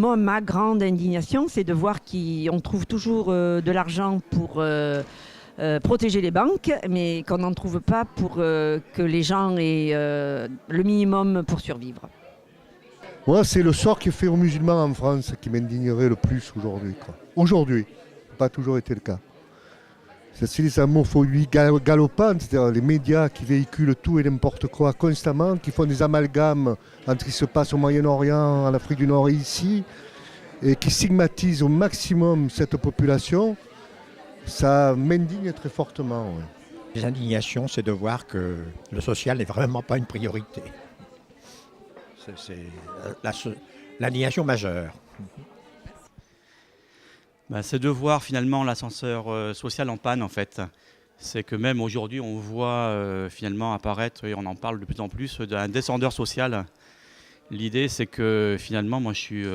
moi, ma grande indignation, c'est de voir qu'on trouve toujours de l'argent pour protéger les banques, mais qu'on n'en trouve pas pour que les gens aient le minimum pour survivre. Moi, c'est le sort qui est fait aux musulmans en France qui m'indignerait le plus aujourd'hui. Aujourd'hui, ça n'a pas toujours été le cas. C'est les homophobies galopantes, c'est-à-dire les médias qui véhiculent tout et n'importe quoi constamment, qui font des amalgames entre ce qui se passe au Moyen-Orient, en Afrique du Nord et ici, et qui stigmatisent au maximum cette population, ça m'indigne très fortement. Ouais. Les indignations, c'est de voir que le social n'est vraiment pas une priorité. C'est l'indignation majeure. C'est de voir finalement l'ascenseur social en panne en fait. C'est que même aujourd'hui on voit finalement apparaître, et on en parle de plus en plus, d'un descendeur social. L'idée c'est que finalement moi je suis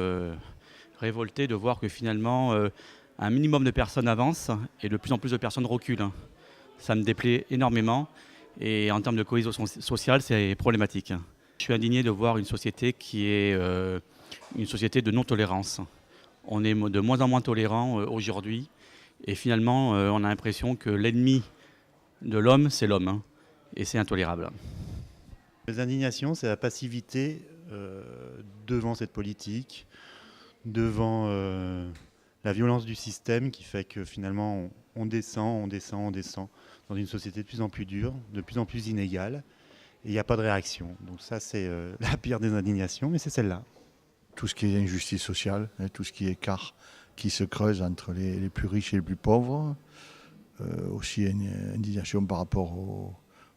révolté de voir que finalement un minimum de personnes avancent et de plus en plus de personnes reculent. Ça me déplaît énormément et en termes de cohésion sociale c'est problématique. Je suis indigné de voir une société qui est une société de non-tolérance. On est de moins en moins tolérant aujourd'hui et finalement on a l'impression que l'ennemi de l'homme, c'est l'homme hein, et c'est intolérable. Les indignations, c'est la passivité devant cette politique, devant la violence du système qui fait que finalement on descend dans une société de plus en plus dure, de plus en plus inégale et il n'y a pas de réaction. Donc ça c'est la pire des indignations, mais c'est celle-là. Tout ce qui est injustice sociale, tout ce qui est écart qui se creuse entre les plus riches et les plus pauvres. Aussi une indignation par rapport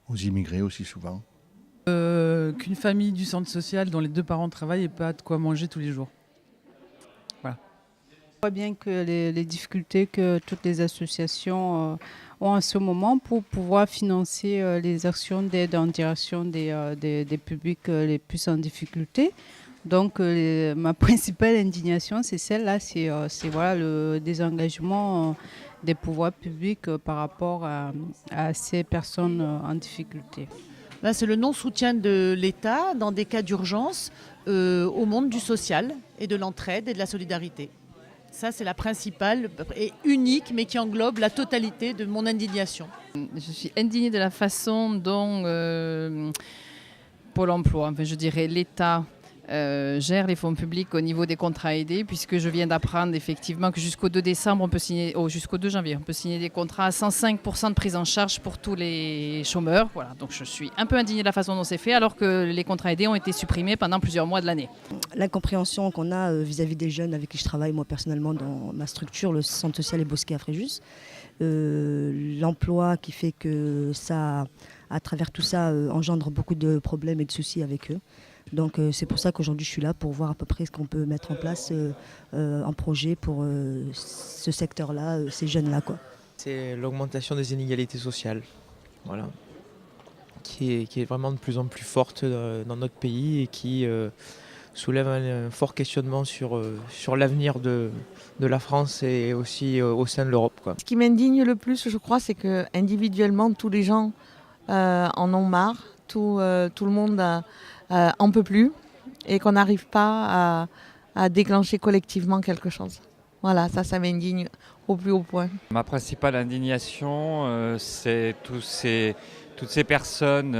aux immigrés aussi souvent. Qu'une famille du centre social dont les deux parents travaillent n'ait pas de quoi manger tous les jours. Voilà. On voit bien que les difficultés que toutes les associations ont en ce moment pour pouvoir financer les actions d'aide en direction des publics les plus en difficulté. Donc ma principale indignation, c'est celle-là, c'est voilà, le désengagement des pouvoirs publics par rapport à ces personnes en difficulté. Là, c'est le non-soutien de l'État dans des cas d'urgence au monde du social et de l'entraide et de la solidarité. Ça, c'est la principale et unique, mais qui englobe la totalité de mon indignation. Je suis indignée de la façon dont Pôle emploi, enfin, je dirais l'État, gère les fonds publics au niveau des contrats aidés, puisque je viens d'apprendre effectivement que jusqu'au 2 décembre, jusqu'au 2 janvier, on peut signer des contrats à 105% de prise en charge pour tous les chômeurs. Voilà, donc je suis un peu indignée de la façon dont c'est fait, alors que les contrats aidés ont été supprimés pendant plusieurs mois de l'année. L'incompréhension qu'on a vis-à-vis des jeunes avec qui je travaille, moi personnellement, dans ma structure, le centre social et Bosquet à Fréjus, l'emploi qui fait que ça, à travers tout ça, engendre beaucoup de problèmes et de soucis avec eux. Donc c'est pour ça qu'aujourd'hui je suis là pour voir à peu près ce qu'on peut mettre en place en projet pour ce secteur-là, ces jeunes-là, quoi. C'est l'augmentation des inégalités sociales, voilà, qui est vraiment de plus en plus forte dans notre pays et qui soulève un fort questionnement sur l'avenir de la France et aussi au sein de l'Europe, quoi. Ce qui m'indigne le plus, je crois, c'est que individuellement tous les gens en ont marre, tout le monde en peut plus et qu'on n'arrive pas à déclencher collectivement quelque chose. Voilà, ça m'indigne au plus haut point. Ma principale indignation, c'est toutes ces personnes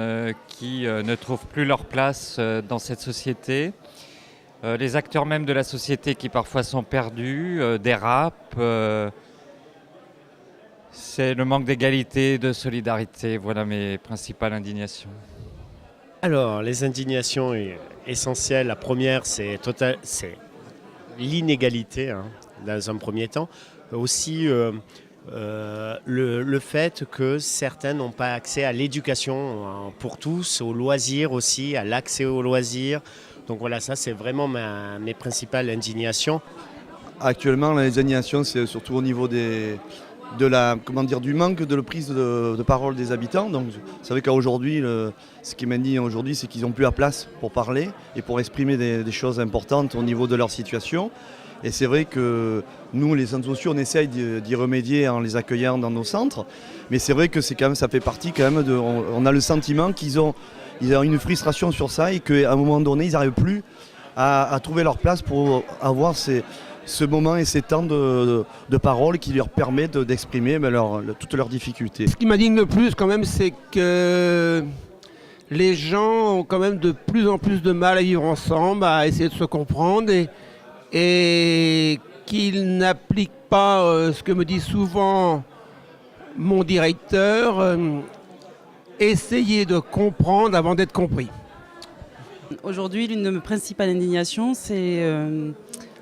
qui ne trouvent plus leur place dans cette société, les acteurs même de la société qui parfois sont perdus, dérapent. C'est le manque d'égalité, de solidarité, voilà mes principales indignations. Alors, les indignations essentielles, la première, c'est l'inégalité, hein, dans un premier temps. Aussi, le fait que certains n'ont pas accès à l'éducation pour tous, aux loisirs aussi, à l'accès aux loisirs. Donc voilà, ça, c'est vraiment mes principales indignations. Actuellement, les indignations, c'est surtout au niveau du manque de la prise de parole des habitants. Donc, c'est vrai qu'aujourd'hui, ce qui m'indigne aujourd'hui, c'est qu'ils n'ont plus la place pour parler et pour exprimer des choses importantes au niveau de leur situation. Et c'est vrai que nous, les centres sociaux, on essaye d'y remédier en les accueillant dans nos centres. Mais c'est vrai que ça fait partie quand même on a le sentiment qu'ils ont une frustration sur ça et qu'à un moment donné, ils n'arrivent plus à trouver leur place pour avoir ce moment et ces temps de parole qui leur permet d'exprimer toutes leurs difficultés. Ce qui m'indigne le plus quand même, c'est que les gens ont quand même de plus en plus de mal à vivre ensemble, à essayer de se comprendre et qu'ils n'appliquent pas ce que me dit souvent mon directeur, essayer de comprendre avant d'être compris. Aujourd'hui, l'une de mes principales indignations, c'est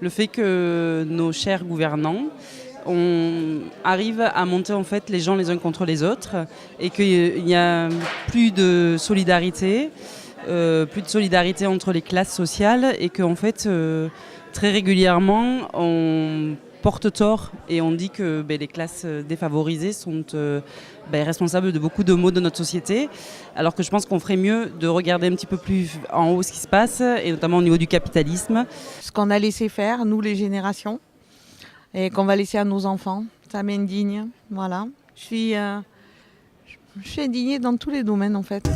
le fait que nos chers gouvernants arrivent à monter en fait les gens les uns contre les autres et qu'il n'y a plus de solidarité entre les classes sociales et qu'en fait, très régulièrement, on porte tort et on dit que les classes défavorisées sont responsables de beaucoup de maux de notre société, alors que je pense qu'on ferait mieux de regarder un petit peu plus en haut ce qui se passe, et notamment au niveau du capitalisme. Ce qu'on a laissé faire, nous les générations, et qu'on va laisser à nos enfants, ça m'indigne. Voilà. Je suis indignée dans tous les domaines en fait.